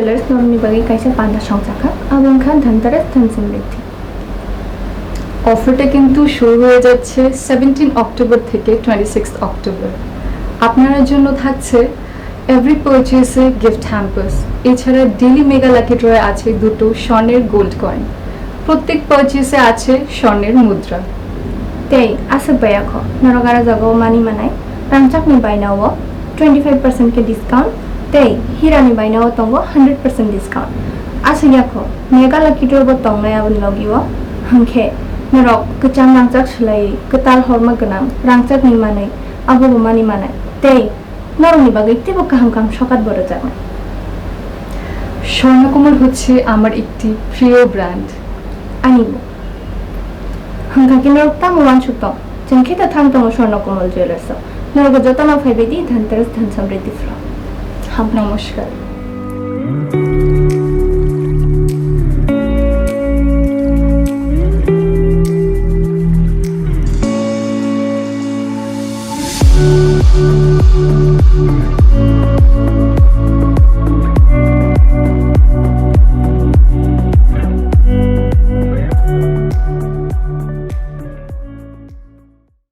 Jewelers normally bagi kaisa panda সংখ্যা এবং খান ধনতেরাস ধন সমৃদ্ধি। অফারটা কিন্তু শুরু হয়ে যাচ্ছে 17 অক্টোবর থেকে 26 অক্টোবর। আপনার জন্য থাকছে এভরি পারচেসে গিফট হ্যাম্পার্স, এছাড়া ডেলি মেগা লাকি ড্রয়ে আছে দুটো স্বর্ণের গোল্ড কয়েন, প্রত্যেক পারচেসে আছে স্বর্ণের মুদ্রা। Tei asap bayakho narogara jago mani manai rangchakni bainawo 25% ke discount tei hirani bainawo tongo 100% discount asiyakho mega lucky draw bo tongnai abun logiwo hangkhe narok kwcham rangchak swlaiwi kwtal hallmark gwnang rangchakni manai abo mani manai tei noroni bagai tebo kaham sokat boro jago। স্বর্ণকামাল হচ্ছে আমার একটি প্রিয় brand. Anibo hangkaki norok tamo wansukagwi jengkita thang tongo swarnakamal jewelers norogo jotama phaibedi dhanteras dhan samriddhi flow। নমস্কার।